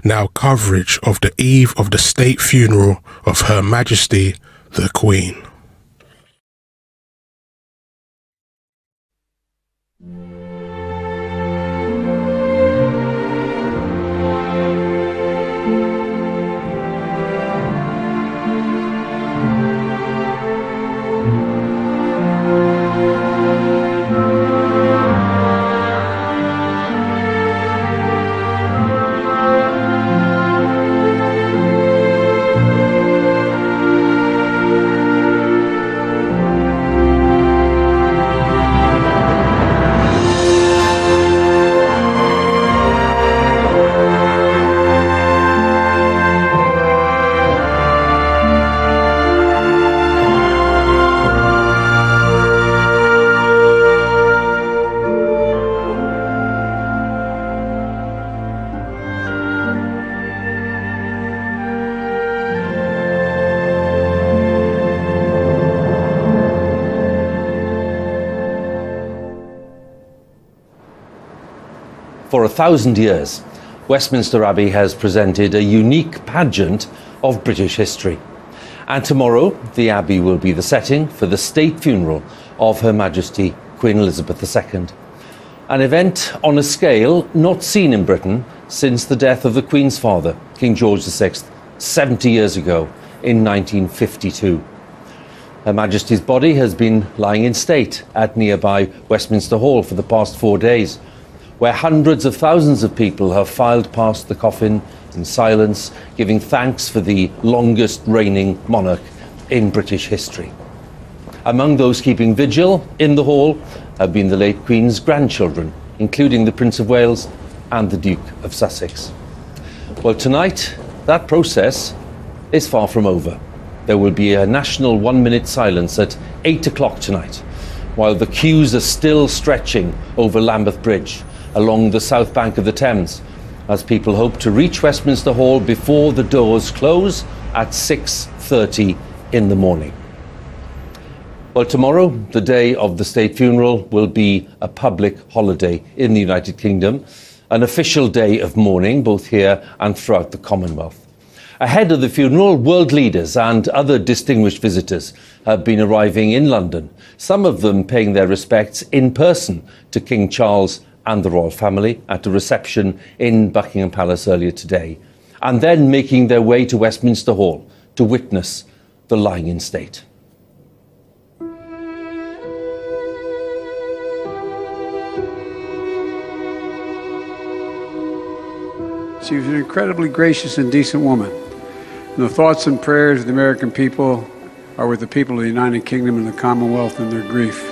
Now coverage of the eve of the state funeral of Her Majesty the Queen. For 1,000 years, Westminster Abbey has presented a unique pageant of British history. And tomorrow, the Abbey will be the setting for the state funeral of Her Majesty Queen Elizabeth II. An event on a scale not seen in Britain since the death of the Queen's father, King George VI, 70 years ago in 1952. Her Majesty's body has been lying in state at nearby Westminster Hall for the past 4 days, where hundreds of thousands of people have filed past the coffin in silence, giving thanks for the longest reigning monarch in British history. Among those keeping vigil in the hall have been the late Queen's grandchildren, including the Prince of Wales and the Duke of Sussex. Well, tonight, that process is far from over. There will be a national 1-minute silence at 8 o'clock tonight, while the queues are still stretching over Lambeth Bridge, along the south bank of the Thames, as people hope to reach Westminster Hall before the doors close at 6:30 in the morning. Well, tomorrow, the day of the state funeral, will be a public holiday in the United Kingdom, an official day of mourning both here and throughout the Commonwealth. Ahead of the funeral, world leaders and other distinguished visitors have been arriving in London, some of them paying their respects in person to King Charles and the royal family at a reception in Buckingham Palace earlier today, and then making their way to Westminster Hall to witness the lying in state. She was an incredibly gracious and decent woman. And the thoughts and prayers of the American people are with the people of the United Kingdom and the Commonwealth in their grief.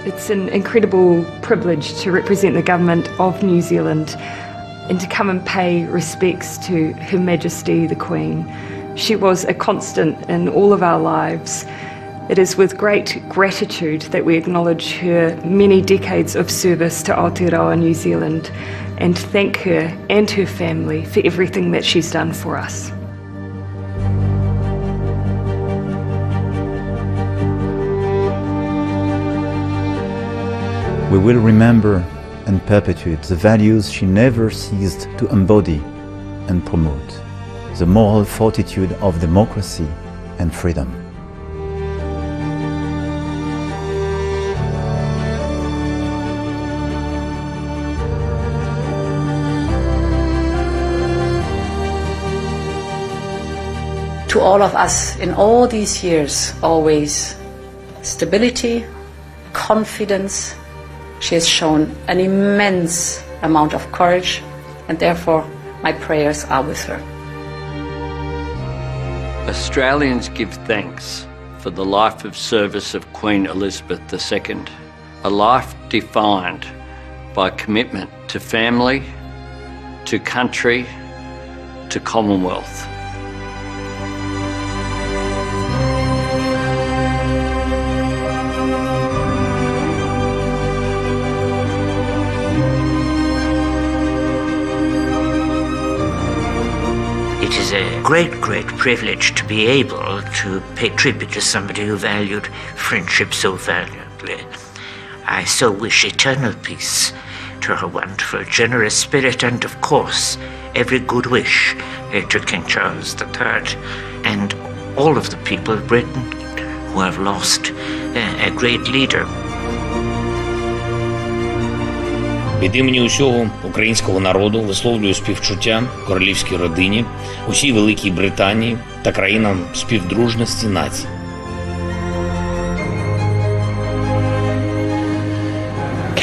It's an incredible privilege to represent the government of New Zealand and to come and pay respects to Her Majesty the Queen. She was a constant in all of our lives. It is with great gratitude that we acknowledge her many decades of service to Aotearoa New Zealand and thank her and her family for everything that she's done for us. We will remember and perpetuate the values she never ceased to embody and promote, the moral fortitude of democracy and freedom. To all of us in all these years, always stability, confidence. She has shown an immense amount of courage, and therefore my prayers are with her. Australians give thanks for the life of service of Queen Elizabeth II, a life defined by commitment to family, to country, to Commonwealth. It is a great privilege to be able to pay tribute to somebody who valued friendship so valiantly. I so wish eternal peace to her wonderful, generous spirit, and of course, every good wish to King Charles III and all of the people of Britain who have lost a great leader. Від імені усього українського народу висловлюю співчуття королівській родині, усій Великій Британії та країнам співдружності націй.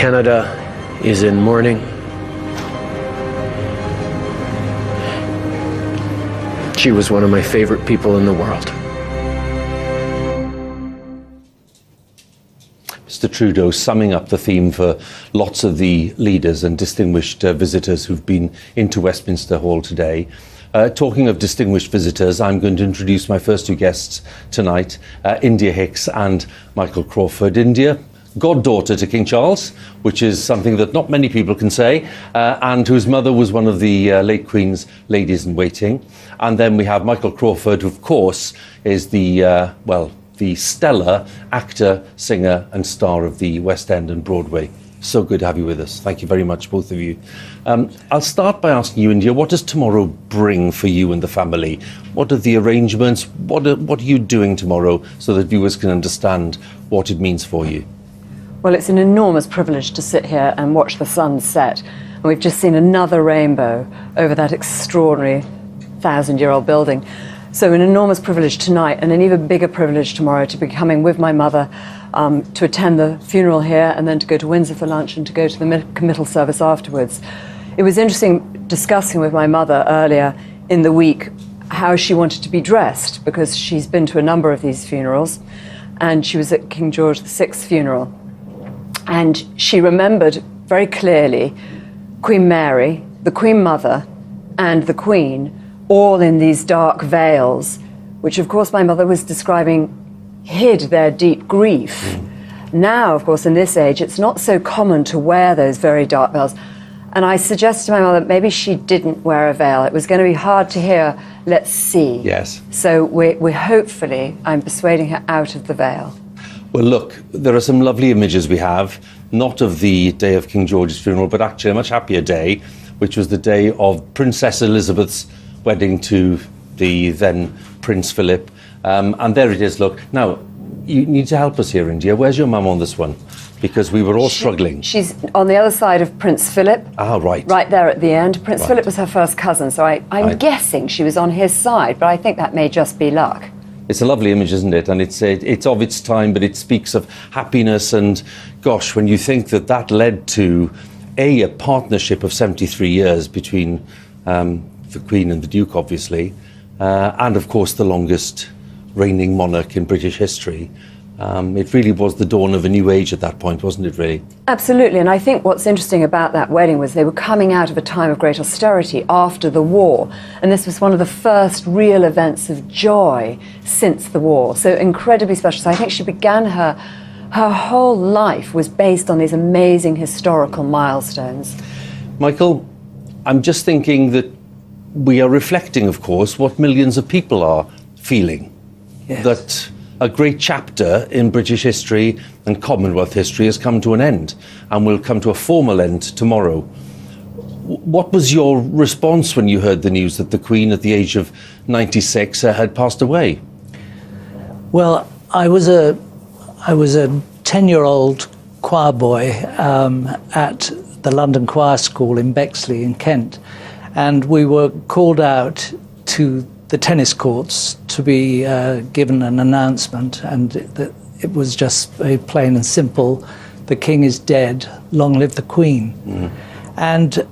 Canada is in mourning. She was one of my favorite people in the world. Mr. Trudeau summing up the theme for lots of the leaders and distinguished visitors who've been into Westminster Hall today. Talking of distinguished visitors, I'm going to introduce my first two guests tonight, India Hicks and Michael Crawford. India, goddaughter to King Charles, which is something that not many people can say, and whose mother was one of the late Queen's ladies-in-waiting. And then we have Michael Crawford, who of course is the, the stellar actor, singer and star of the West End and Broadway. So good to have you with us. Thank you very much, both of you. I'll start by asking you, India, what does tomorrow bring for you and the family? What are the arrangements? What are you doing tomorrow so that viewers can understand what it means for you? Well, it's an enormous privilege to sit here and watch the sun set. And we've just seen another rainbow over that extraordinary 1,000-year-old building. So an enormous privilege tonight, and an even bigger privilege tomorrow to be coming with my mother to attend the funeral here, and then to go to Windsor for lunch and to go to the committal service afterwards. It was interesting discussing with my mother earlier in the week how she wanted to be dressed, because she's been to a number of these funerals, and she was at King George VI's funeral. And she remembered very clearly Queen Mary, the Queen Mother, and the Queen, all in these dark veils, which of course my mother was describing hid their deep grief. Now, of course, in this age, it's not so common to wear those very dark veils. And I suggested to my mother, maybe she didn't wear a veil. It was going to be hard to hear, let's see. Yes. So we're hopefully, I'm persuading her out of the veil. Well, look, there are some lovely images we have, not of the day of King George's funeral, but actually a much happier day, which was the day of Princess Elizabeth's wedding to the then Prince Philip. And there it is, look. Now, you need to help us here, India. Where's your mum on this one? Because we were all struggling. She's on the other side of Prince Philip. Ah, right. Right there at the end. Prince Right. Philip was her first cousin, so I'm guessing she was on his side, but I think that may just be luck. It's a lovely image, isn't it? And it's of its time, but it speaks of happiness. And gosh, when you think that led to a partnership of 73 years between the Queen and the Duke, obviously, and of course the longest reigning monarch in British history. It really was the dawn of a new age at that point, wasn't it, really? Absolutely, and I think what's interesting about that wedding was they were coming out of a time of great austerity after the war, and this was one of the first real events of joy since the war, so incredibly special. So I think she began her whole life was based on these amazing historical milestones. Michael, I'm just thinking that we are reflecting, of course, what millions of people are feeling. Yes. That a great chapter in British history and Commonwealth history has come to an end and will come to a formal end tomorrow. What was your response when you heard the news that the Queen, at the age of 96, had passed away? Well, I was a 10-year-old choir boy at the London Choir School in Bexley in Kent, and we were called out to the tennis courts to be given an announcement, and it was just very plain and simple: the King is dead, long live the Queen. Mm. And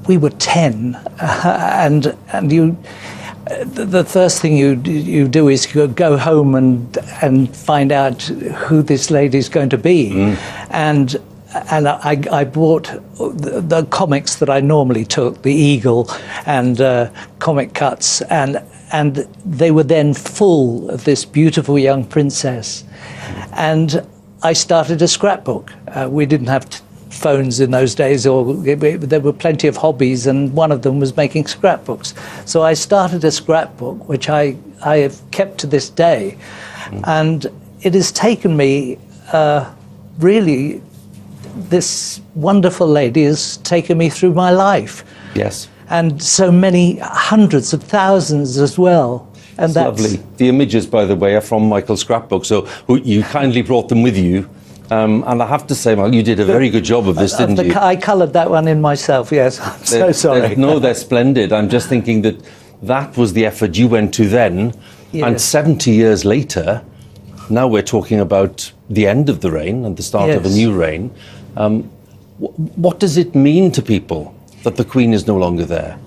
we were 10, and you. The first thing you do is go home and find out who this lady's going to be, and I bought the comics that I normally took, the Eagle and comic cuts, and they were then full of this beautiful young princess, and I started a scrapbook. We didn't have phones in those days, or there were plenty of hobbies, and one of them was making scrapbooks. So I started a scrapbook, which I have kept to this day, and it has taken me really this wonderful lady has taken me through my life. Yes. And so many hundreds of thousands as well. And that's lovely. The images, by the way, are from Michael's scrapbook, so you kindly brought them with you. And I have to say, Michael, you did a very good job of this, didn't you? I coloured that one in myself, yes. I'm so sorry. No, they're splendid. I'm just thinking that was the effort you went to then. Yes. And 70 years later, now we're talking about the end of the reign and the start of a new reign. What does it mean to people that the Queen is no longer there?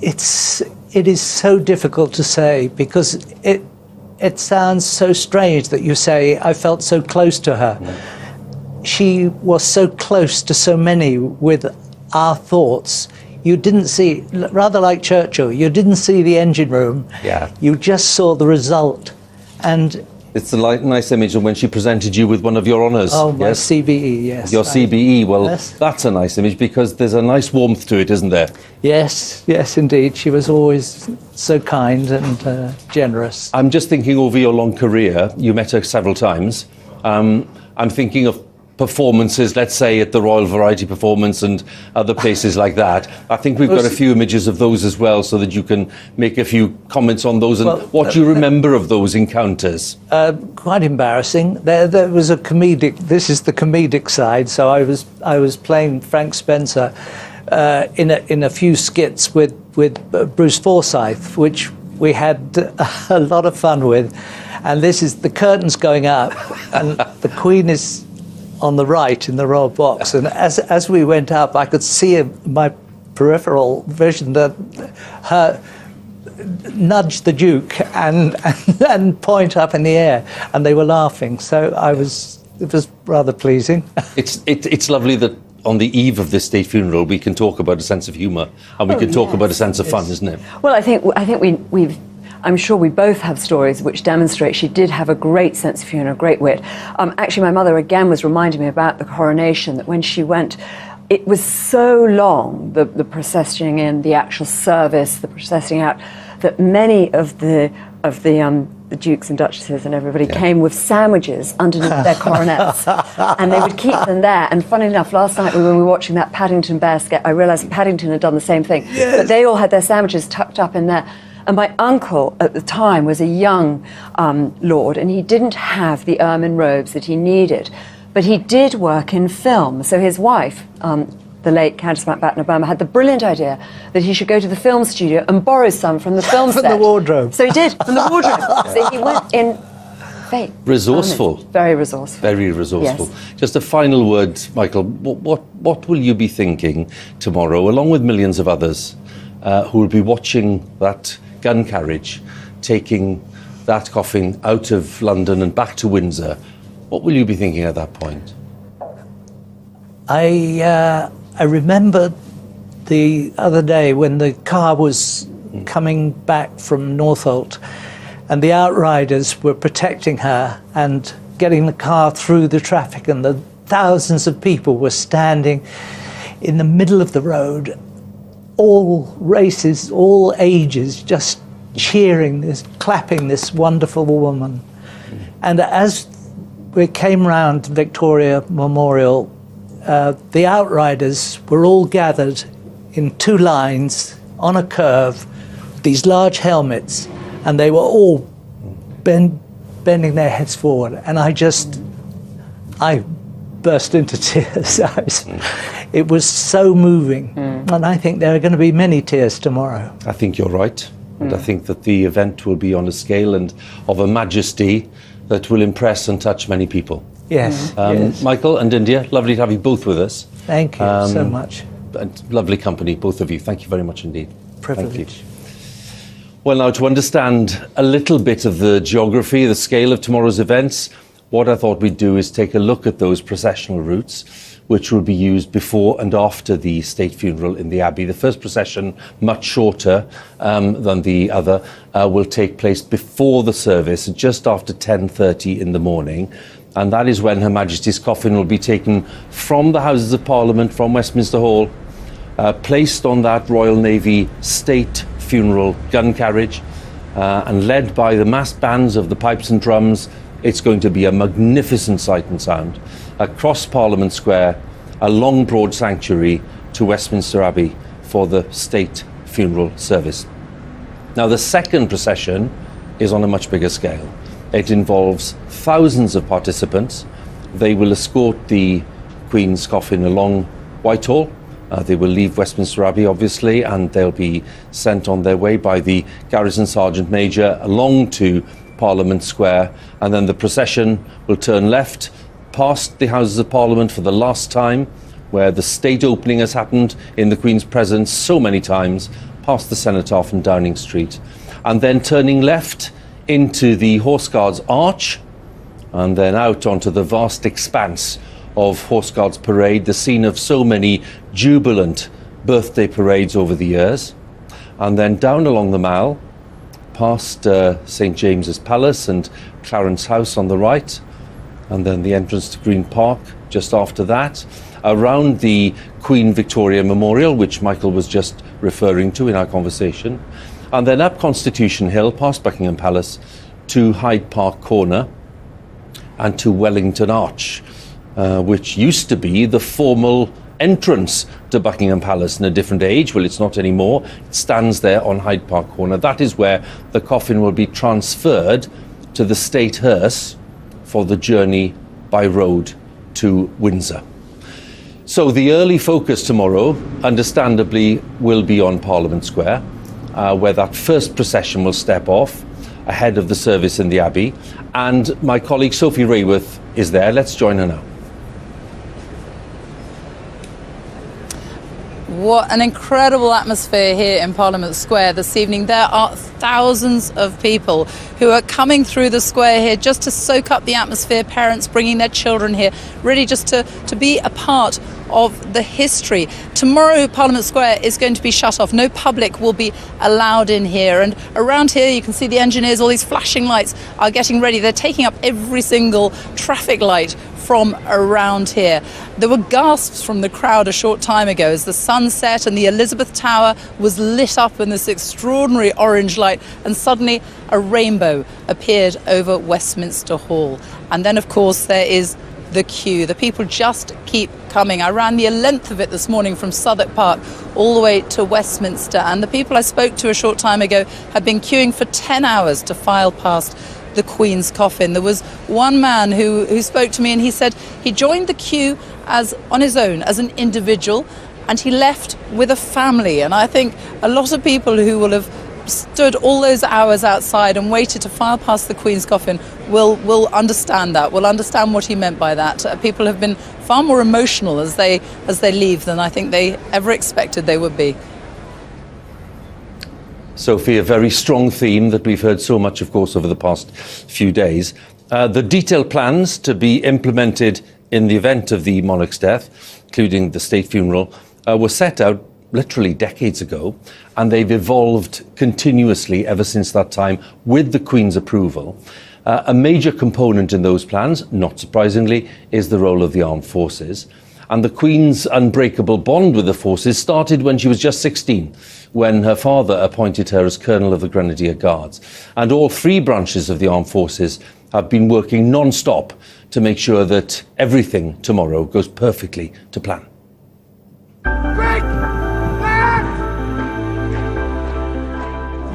It is so difficult to say, because it sounds so strange that you say, I felt so close to her. She was so close to so many with our thoughts. You didn't see, rather like Churchill, you didn't see the engine room. Yeah. You just saw the result. And it's a nice image of when she presented you with one of your honours. Oh, my CBE, yes. Your CBE, well, that's a nice image because there's a nice warmth to it, isn't there? Yes, yes, indeed. She was always so kind and generous. I'm just thinking over your long career, you met her several times. I'm thinking of performances, let's say at the Royal Variety Performance and other places like that. I think we've got a few images of those as well, so that you can make a few comments on those and what you remember of those encounters. Quite embarrassing. There was a comedic. This is the comedic side. So I was playing Frank Spencer in a few skits with Bruce Forsyth, which we had a lot of fun with. And this is the curtains going up, and the Queen is on the right in the royal box, and as we went up, I could see in my peripheral vision that her nudge the Duke and point up in the air, and they were laughing. So it was rather pleasing. It's lovely that on the eve of this state funeral we can talk about a sense of humour and we can talk about a sense of fun, isn't it? Well, I think we've. I'm sure we both have stories which demonstrate she did have a great sense of humour, a great wit. Actually, my mother again was reminding me about the coronation, that when she went, it was so long, the processing in, the actual service, the processing out, that many of the dukes and duchesses and everybody came with sandwiches underneath their coronets, and they would keep them there. And funny enough, last night when we were watching that Paddington Bear sketch, I realised Paddington had done the same thing, but they all had their sandwiches tucked up in there. And my uncle at the time was a young lord, and he didn't have the ermine robes that he needed, but he did work in film. So his wife, the late Countess Mountbatten Obama, had the brilliant idea that he should go to the film studio and borrow some from the film set. From the wardrobe. So he did, from the wardrobe. So he went in fake. Resourceful. Very resourceful. Very resourceful. Yes. Just a final word, Michael. What will you be thinking tomorrow, along with millions of others who will be watching that gun carriage taking that coffin out of London and back to Windsor? What will you be thinking at that point? I remember the other day when the car was coming back from Northolt and the outriders were protecting her and getting the car through the traffic, and the thousands of people were standing in the middle of the road, all races, all ages, just cheering this, clapping this wonderful woman. And as we came round Victoria Memorial, the outriders were all gathered in two lines on a curve, these large helmets, and they were all bending their heads forward. And I burst into tears. It was so moving. And I think there are going to be many tears tomorrow. I think you're right. And I think that the event will be on a scale and of a majesty that will impress and touch many people. Yes, yes. Michael and India, lovely to have you both with us. Thank you so much. And lovely company, both of you. Thank you very much indeed. Privilege. Thank you. Well, now to understand a little bit of the geography, the scale of tomorrow's events, what I thought we'd do is take a look at those processional routes which will be used before and after the state funeral in the Abbey. The first procession, much shorter than the other, will take place before the service, just after 10:30 in the morning. And that is when Her Majesty's coffin will be taken from the Houses of Parliament, from Westminster Hall, placed on that Royal Navy state funeral gun carriage, and led by the massed bands of the pipes and drums, It's going to be a magnificent sight and sound. Across Parliament Square, a long, broad sanctuary to Westminster Abbey for the state funeral service. Now, the second procession is on a much bigger scale. It involves thousands of participants. They will escort the Queen's coffin along Whitehall. They will leave Westminster Abbey, obviously, and they'll be sent on their way by the Garrison Sergeant Major along to Parliament Square, and then the procession will turn left past the Houses of Parliament for the last time, where the state opening has happened in the Queen's presence so many times, past the Cenotaph and Downing Street, and then turning left into the Horse Guards Arch, and then out onto the vast expanse of Horse Guards Parade, the scene of so many jubilant birthday parades over the years, and then down along the Mall, past St James's Palace and Clarence House on the right, and then the entrance to Green Park just after that, around the Queen Victoria Memorial, which Michael was just referring to in our conversation, and then up Constitution Hill, past Buckingham Palace, to Hyde Park Corner and to Wellington Arch, which used to be the formal entrance to Buckingham Palace in a different age. Well, it's not anymore. It stands there on Hyde Park Corner. That is where the coffin will be transferred to the state hearse for the journey by road to Windsor. So the early focus tomorrow, understandably, will be on Parliament Square, where that first procession will step off ahead of the service in the Abbey. And my colleague Sophie Rayworth is there. Let's join her now. What an incredible atmosphere here in Parliament Square this evening. There are thousands of people who are coming through the square here just to soak up the atmosphere, parents bringing their children here, really just to be a part of the history. Tomorrow Parliament Square is going to be shut off. No public will be allowed in here. And around here you can see the engineers, all these flashing lights are getting ready. They're taking up every single traffic light from around here. There were gasps from the crowd a short time ago as the sun set and the Elizabeth Tower was lit up in this extraordinary orange light, and suddenly a rainbow appeared over Westminster Hall. And then, of course, there is the queue. The people just keep coming. I ran the length of it this morning from Southwark Park all the way to Westminster, and the people I spoke to a short time ago had been queuing for 10 hours to file past the Queen's coffin. There was one man who spoke to me, and he said he joined the queue on his own, as an individual, and he left with a family. And I think a lot of people who will have stood all those hours outside and waited to file past the Queen's coffin will understand that, will understand what he meant by that. People have been far more emotional as they leave than I think they ever expected they would be. Sophie, a very strong theme that we've heard so much, of course, over the past few days. The detailed plans to be implemented in the event of the monarch's death, including the state funeral, were set out literally decades ago, and they've evolved continuously ever since that time with the Queen's approval. A major component in those plans, not surprisingly, is the role of the armed forces. And the Queen's unbreakable bond with the forces started when she was just 16, when her father appointed her as Colonel of the Grenadier Guards. And all three branches of the armed forces have been working non-stop to make sure that everything tomorrow goes perfectly to plan.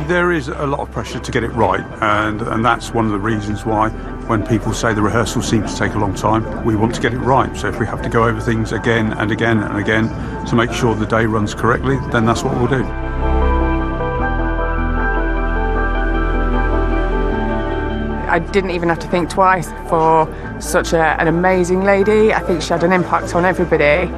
There is a lot of pressure to get it right, and that's one of the reasons why when people say the rehearsal seems to take a long time, we want to get it right. So if we have to go over things again and again and again to make sure the day runs correctly, then that's what we'll do. I didn't even have to think twice for such an amazing lady. I think she had an impact on everybody.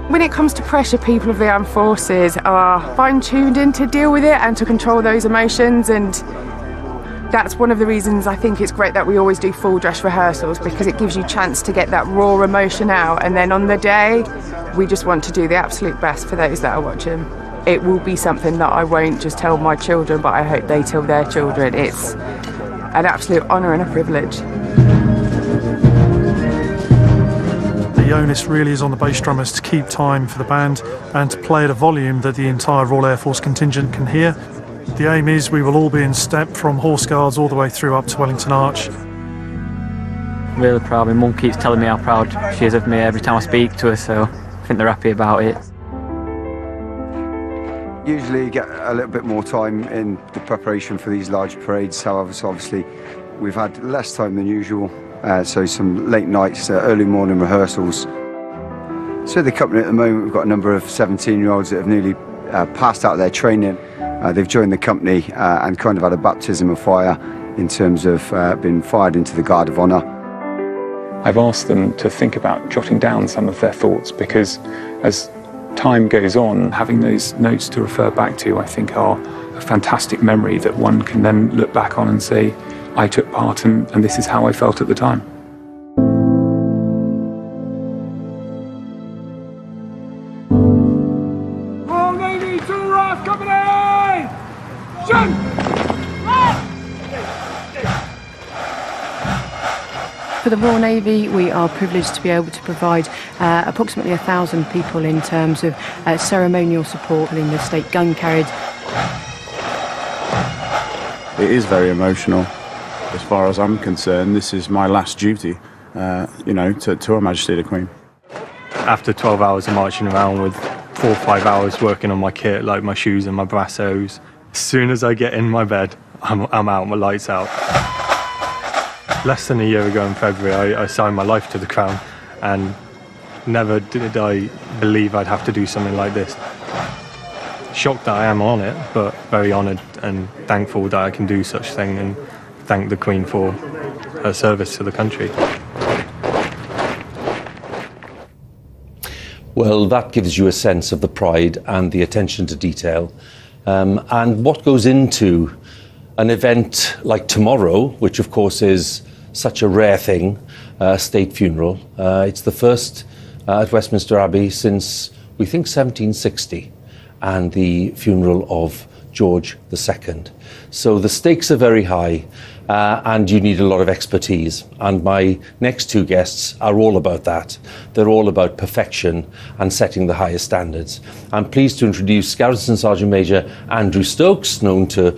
When it comes to pressure, people of the armed forces are fine-tuned in to deal with it and to control those emotions, and that's one of the reasons I think it's great that we always do full dress rehearsals, because it gives you a chance to get that raw emotion out, and then on the day we just want to do the absolute best for those that are watching. It will be something that I won't just tell my children, but I hope they tell their children. It's an absolute honour and a privilege. The onus really is on the bass drummers to keep time for the band and to play at a volume that the entire Royal Air Force contingent can hear. The aim is we will all be in step from Horse Guards all the way through up to Wellington Arch. really proud. My mum keeps telling me how proud she is of me every time I speak to her, so I think they're happy about it. Usually you get a little bit more time in the preparation for these large parades, however, so obviously we've had less time than usual, so some late nights, early morning rehearsals. So the company at the moment, we've got a number of 17-year-olds that have nearly passed out their training. They've joined the company and kind of had a baptism of fire in terms of being fired into the Guard of Honour. I've asked them to think about jotting down some of their thoughts, because as time goes on, having those notes to refer back to, I think, are a fantastic memory that one can then look back on and say, I took part and this is how I felt at the time. Royal Navy to the RAF Company! Shoot! For the Royal Navy, we are privileged to be able to provide approximately 1,000 people in terms of ceremonial support in the state gun carriage. It is very emotional. As far as I'm concerned, this is my last duty, to Her Majesty the Queen. After 12 hours of marching around with 4 or 5 hours working on my kit, like my shoes and my brassos, as soon as I get in my bed, I'm out, my lights out. Less than a year ago in February, I signed my life to the Crown, and never did I believe I'd have to do something like this. Shocked that I am on it, but very honoured and thankful that I can do such thing, and thank the Queen for her service to the country. Well, that gives you a sense of the pride and the attention to detail, and what goes into an event like tomorrow, which of course is such a rare thing, a state funeral. It's the first at Westminster Abbey since, we think, 1760, and the funeral of George II. So the stakes are very high, and you need a lot of expertise. And my next two guests are all about that. They're all about perfection and setting the highest standards. I'm pleased to introduce Garrison Sergeant Major Andrew Stokes, known to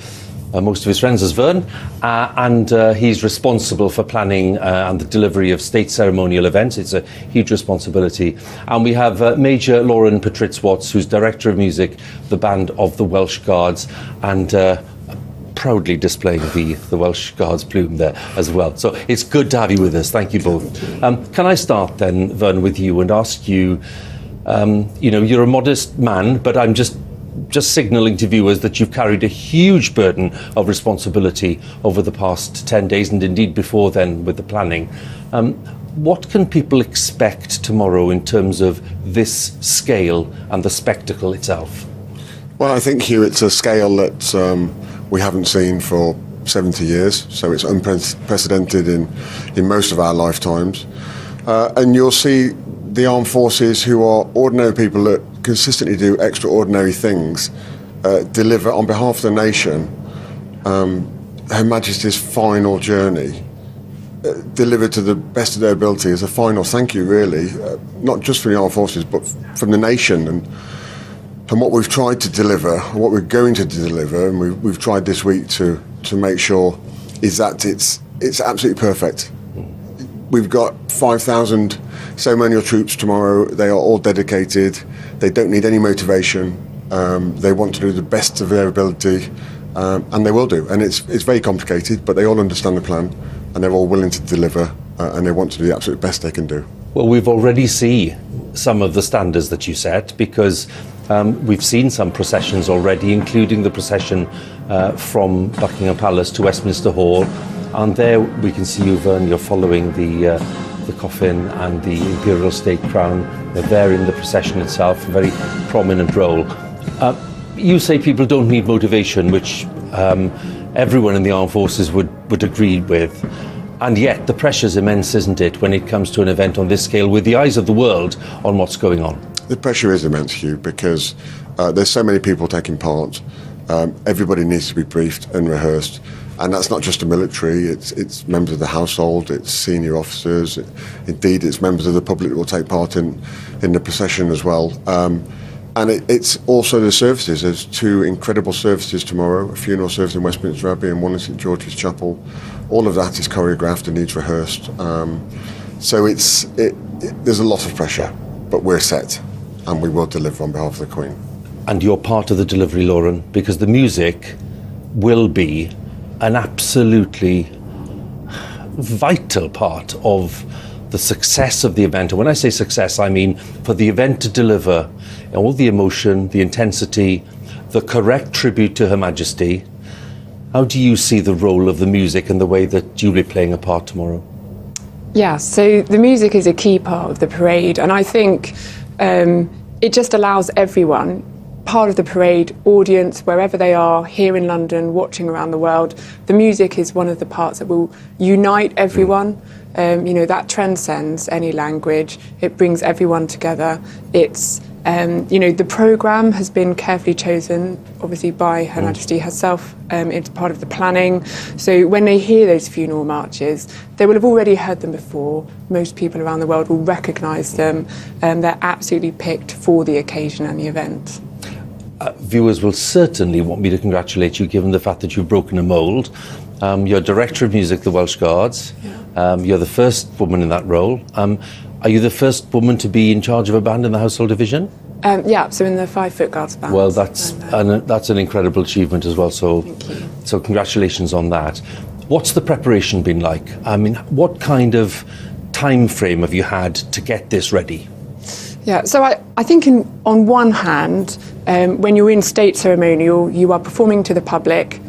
most of his friends as Vern, and he's responsible for planning and the delivery of state ceremonial events. It's a huge responsibility. And we have Major Lauren Patritz-Watts, who's Director of Music, the Band of the Welsh Guards, and proudly displaying the Welsh Guards plume there as well. So it's good to have you with us. Thank you both. Can I start then, Vern, with you and ask you, you're a modest man, but I'm just signalling to viewers that you've carried a huge burden of responsibility over the past 10 days and indeed before then with the planning. What can people expect tomorrow in terms of this scale and the spectacle itself? Well, I think, Hugh, it's a scale that we haven't seen for 70 years, so it's unprecedented in most of our lifetimes. And you'll see the armed forces, who are ordinary people that consistently do extraordinary things, deliver on behalf of the nation Her Majesty's final journey, delivered to the best of their ability as a final thank you, really, not just for the armed forces but from the nation. And what we've tried to deliver, what we're going to deliver, and we've tried this week to make sure, is that it's absolutely perfect. We've got 5,000 ceremonial troops tomorrow. They are all dedicated. They don't need any motivation. They want to do the best of their ability, and they will do. And it's very complicated, but they all understand the plan, and they're all willing to deliver, and they want to do the absolute best they can do. Well, we've already seen some of the standards that you set, because we've seen some processions already, including the procession from Buckingham Palace to Westminster Hall. And there we can see you, Vern, you're following the coffin and the Imperial State Crown. They're there in the procession itself, a very prominent role. You say people don't need motivation, which everyone in the armed forces would agree with. And yet the pressure's immense, isn't it, when it comes to an event on this scale, with the eyes of the world on what's going on? The pressure is immense, Hugh, because there's so many people taking part. Everybody needs to be briefed and rehearsed. And that's not just the military, it's members of the household, it's senior officers, indeed it's members of the public that will take part in the procession as well. And it's also the services. There's two incredible services tomorrow, a funeral service in Westminster Abbey and one in St George's Chapel. All of that is choreographed and needs rehearsed. So there's a lot of pressure, but we're set and we will deliver on behalf of the Queen. And you're part of the delivery, Lauren, because the music will be an absolutely vital part of the success of the event. And when I say success, I mean for the event to deliver all the emotion, the intensity, the correct tribute to Her Majesty. How do you see the role of the music and the way that you'll be playing a part tomorrow? Yeah, so the music is a key part of the parade, and I think it just allows everyone, part of the parade, audience, wherever they are, here in London, watching around the world, the music is one of the parts that will unite everyone. That transcends any language. It brings everyone together. It's, the programme has been carefully chosen, obviously by Her Majesty herself. It's part of the planning. So when they hear those funeral marches, they will have already heard them before. Most people around the world will recognise them. They're absolutely picked for the occasion and the event. Viewers will certainly want me to congratulate you, given the fact that you've broken a mould. You're Director of Music, the Welsh Guards. You're the first woman in that role. Are you the first woman to be in charge of a band in the Household Division? So in the 5 Foot Guards band. Well, that's an incredible achievement as well. So congratulations on that. What's the preparation been like? I mean, what kind of time frame have you had to get this ready? Yeah, so I think on one hand, when you're in state ceremonial, you are performing to the public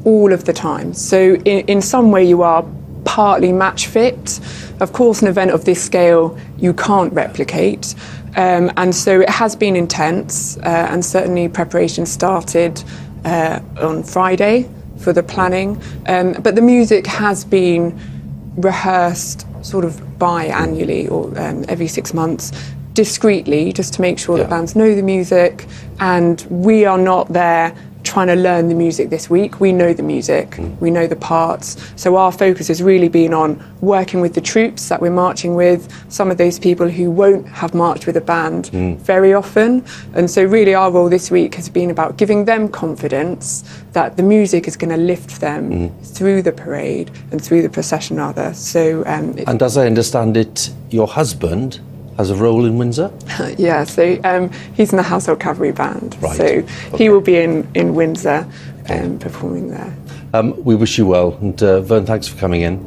all of the time. So in some way you are partly match fit. Of course, an event of this scale you can't replicate. And so it has been intense, and certainly preparation started on Friday for the planning. But the music has been rehearsed sort of biannually or every 6 months, discreetly, just to make sure that bands know the music, and we are not there trying to learn the music this week. We know the music, we know the parts, so our focus has really been on working with the troops that we're marching with, some of those people who won't have marched with a band very often, and so really our role this week has been about giving them confidence that the music is going to lift them through the parade and through the procession rather. So and as I understand it, your husband has a role in Windsor? Yeah, so he's in the Household Cavalry Band, right. So he will be in Windsor performing there. We wish you well, and Vern, thanks for coming in.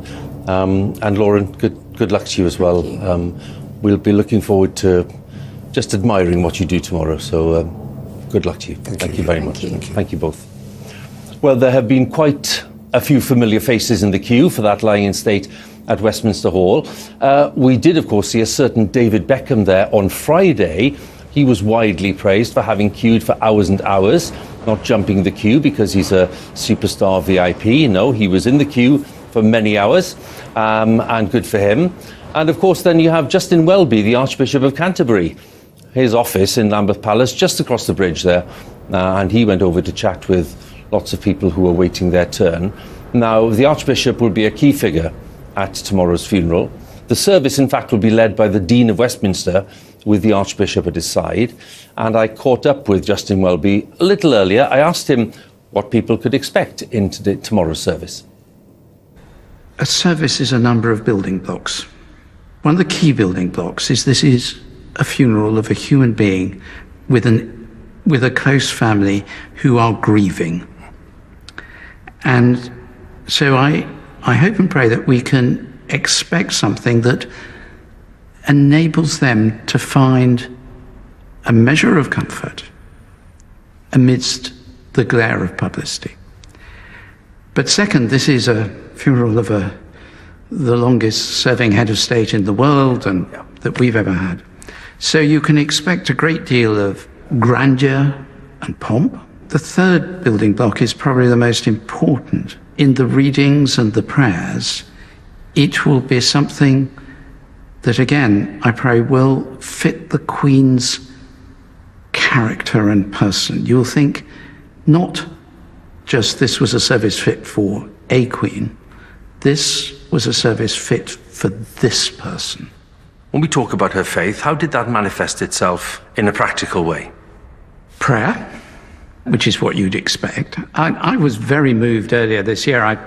And Lauren, good luck to you as well. We'll be looking forward to just admiring what you do tomorrow, so good luck to you. Thank you very much. Thank you both. Well, there have been quite a few familiar faces in the queue for that lying in state at Westminster Hall. We did, of course, see a certain David Beckham there on Friday. He was widely praised for having queued for hours and hours, not jumping the queue because he's a superstar VIP. No, he was in the queue for many hours, and good for him. And of course, then you have Justin Welby, the Archbishop of Canterbury. His office in Lambeth Palace, just across the bridge there. And he went over to chat with lots of people who were waiting their turn. Now, the Archbishop will be a key figure at tomorrow's funeral. The service, in fact, will be led by the Dean of Westminster, with the Archbishop at his side. And I caught up with Justin Welby a little earlier. I asked him what people could expect in tomorrow's service. A service is a number of building blocks. One of the key building blocks is this is a funeral of a human being with a close family who are grieving. And so I hope and pray that we can expect something that enables them to find a measure of comfort amidst the glare of publicity. But second, this is a funeral of the longest serving head of state in the world and that we've ever had. So you can expect a great deal of grandeur and pomp. The third building block is probably the most important. In the readings and the prayers, it will be something that, again, I pray will fit the Queen's character and person. You'll think not just this was a service fit for a Queen, this was a service fit for this person. When we talk about her faith, how did that manifest itself in a practical way? Prayer, which is what you'd expect. I was very moved earlier this year. I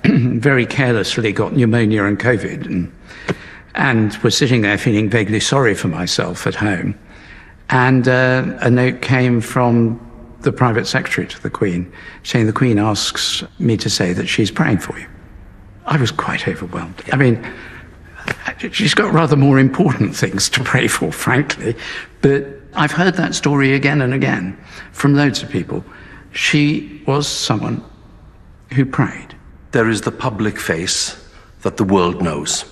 very carelessly got pneumonia and COVID and was sitting there feeling vaguely sorry for myself at home. And a note came from the private secretary to the Queen saying the Queen asks me to say that she's praying for you. I was quite overwhelmed. I mean, she's got rather more important things to pray for, frankly. But I've heard that story again and again from loads of people. She was someone who prayed. There is the public face that the world knows.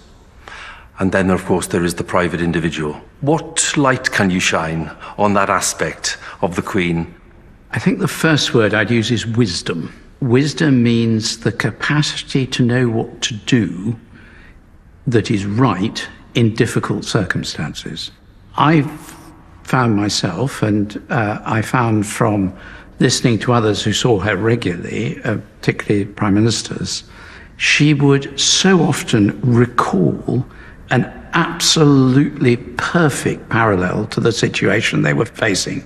And then, of course, there is the private individual. What light can you shine on that aspect of the Queen? I think the first word I'd use is wisdom. Wisdom means the capacity to know what to do that is right in difficult circumstances. I've found myself, and I found from listening to others who saw her regularly, particularly prime ministers, she would so often recall an absolutely perfect parallel to the situation they were facing,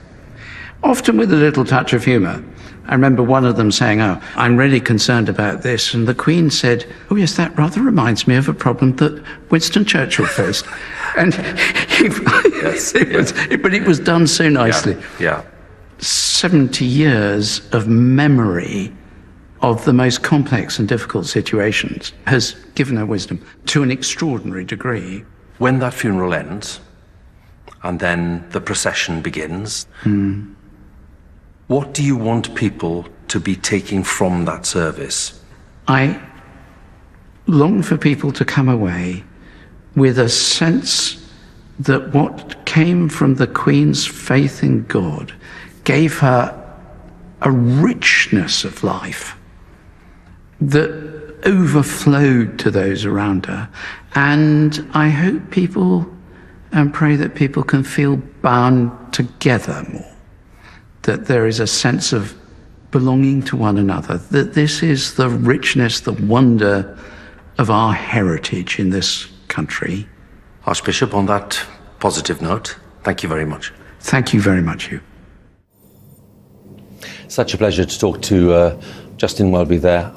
often with a little touch of humour. I remember one of them saying, "Oh, I'm really concerned about this," and the Queen said, "Oh yes, that rather reminds me of a problem that Winston Churchill faced." And but it was done so nicely. Yeah. 70 years of memory of the most complex and difficult situations has given her wisdom to an extraordinary degree. When that funeral ends, and then the procession begins, what do you want people to be taking from that service? I long for people to come away with a sense that what came from the Queen's faith in God gave her a richness of life that overflowed to those around her. And I hope people, and pray that people can feel bound together more, that there is a sense of belonging to one another, that this is the richness, the wonder of our heritage in this country. Archbishop, on that positive note, thank you very much. Thank you very much, Hugh. Such a pleasure to talk to Justin Welby there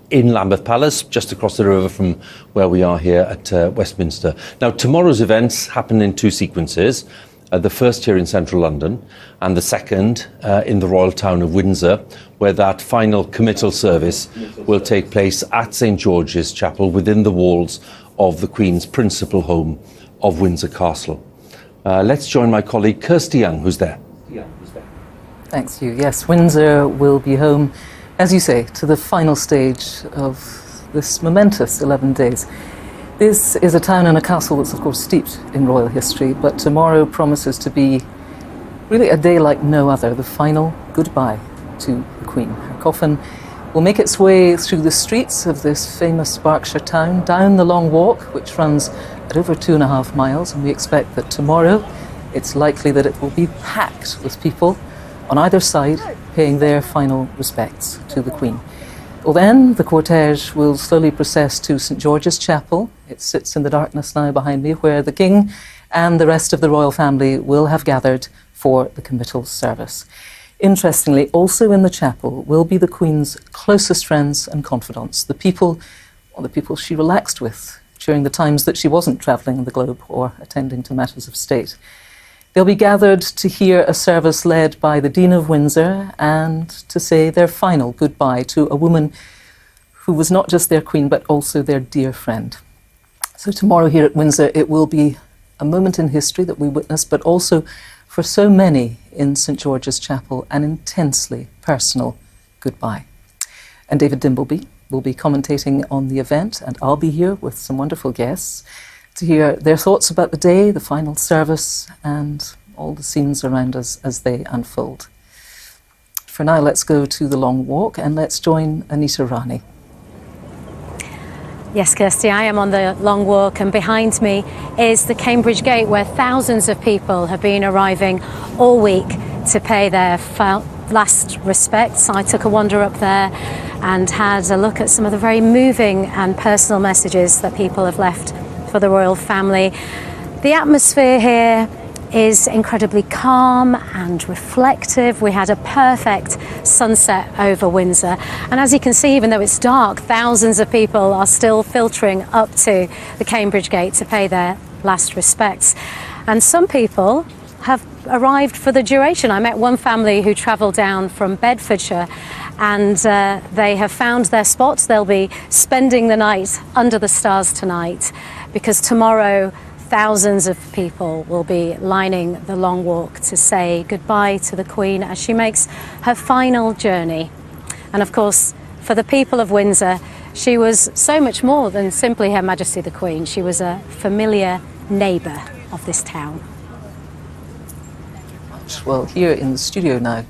in Lambeth Palace, just across the river from where we are here at Westminster. Now, tomorrow's events happen in two sequences. The first here in central London, and the second in the royal town of Windsor, where that final committal service will take place at St George's Chapel within the walls of the Queen's principal home of Windsor Castle. Let's join my colleague Kirsty who's there. Thanks, Hugh. Yes, Windsor will be home, as you say, to the final stage of this momentous 11 days. This is a town and a castle that's, of course, steeped in royal history, but tomorrow promises to be really a day like no other, the final goodbye to the Queen. Her coffin will make its way through the streets of this famous Berkshire town, down the Long Walk, which runs at over 2.5 miles, and we expect that tomorrow it's likely that it will be packed with people on either side paying their final respects to the Queen. Well, then the cortege will slowly process to St George's Chapel. It sits in the darkness now behind me, where the King and the rest of the royal family will have gathered for the committal service. Interestingly, also in the chapel will be the Queen's closest friends and confidants, the people she relaxed with during the times that she wasn't travelling the globe or attending to matters of state. They'll be gathered to hear a service led by the Dean of Windsor and to say their final goodbye to a woman who was not just their Queen but also their dear friend. So tomorrow here at Windsor it will be a moment in history that we witness, but also for so many in St George's Chapel an intensely personal goodbye. And David Dimbleby will be commentating on the event, and I'll be here with some wonderful guests to hear their thoughts about the day, the final service, and all the scenes around us as they unfold. For now, let's go to the Long Walk and let's join Anita Rani. Yes, Kirsty, I am on the Long Walk, and behind me is the Cambridge Gate, where thousands of people have been arriving all week to pay their last respects. I took a wander up there and had a look at some of the very moving and personal messages that people have left for the royal family. The atmosphere here is incredibly calm and reflective. We had a perfect sunset over Windsor. And as you can see, even though it's dark, thousands of people are still filtering up to the Cambridge Gate to pay their last respects. And some people have arrived for the duration. I met one family who travelled down from Bedfordshire, and they have found their spots. They'll be spending the night under the stars tonight, because tomorrow thousands of people will be lining the Long Walk to say goodbye to the Queen as she makes her final journey. And of course, for the people of Windsor, she was so much more than simply Her Majesty the Queen. She was a familiar neighbour of this town. Well, here in the studio now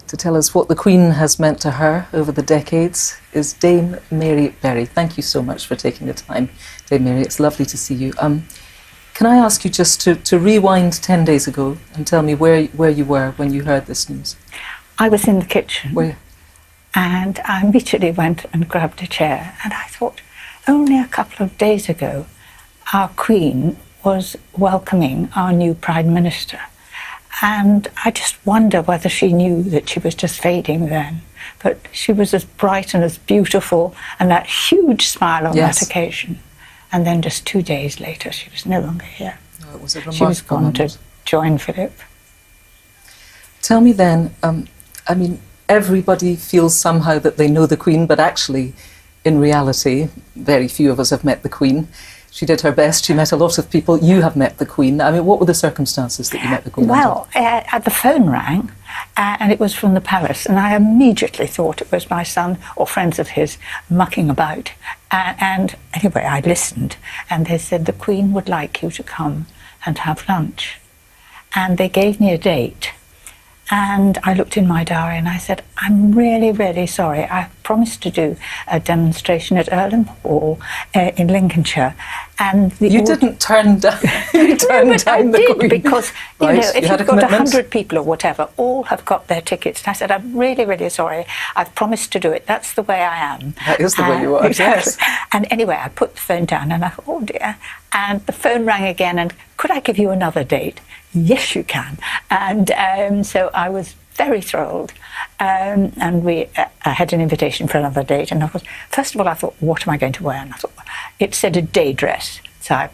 to tell us what the Queen has meant to her over the decades is Dame Mary Berry. Thank you so much for taking the time, Dame Mary. It's lovely to see you. Can I ask you just to rewind 10 days ago and tell me where you were when you heard this news? I was in the kitchen. Where? And I immediately went and grabbed a chair, and I thought, only a couple of days ago, our Queen was welcoming our new Prime Minister. And I just wonder whether she knew that she was just fading then. But she was as bright and as beautiful, and that huge smile on that occasion. And then just 2 days later, she was no longer here. Oh, it was a she was gone to join Philip. Tell me then, I mean, everybody feels somehow that they know the Queen, but actually, in reality, very few of us have met the Queen. She did her best. She met a lot of people. You have met the Queen. I mean, what were the circumstances that you met the Queen? Well, the phone rang, and it was from the palace, and I immediately thought it was my son or friends of his mucking about. And anyway, I listened, and they said the Queen would like you to come and have lunch. And they gave me a date. And I looked in my diary and I said, I'm really, really sorry. I promised to do a demonstration at Earlham Hall in Lincolnshire. And you didn't turn down, you turned down the Queen. Because, you right. know, if you you've got 100 people or whatever, all have got their tickets. And I said, I'm really, really sorry. I've promised to do it. That's the way I am. That is the way you are, exactly. yes. And anyway, I put the phone down and I thought, oh dear. And the phone rang again, and could I give you another date? Yes, you can. And so I was very thrilled. And I had an invitation for another date. And first of all, I thought, what am I going to wear? And I thought, it said a day dress. So I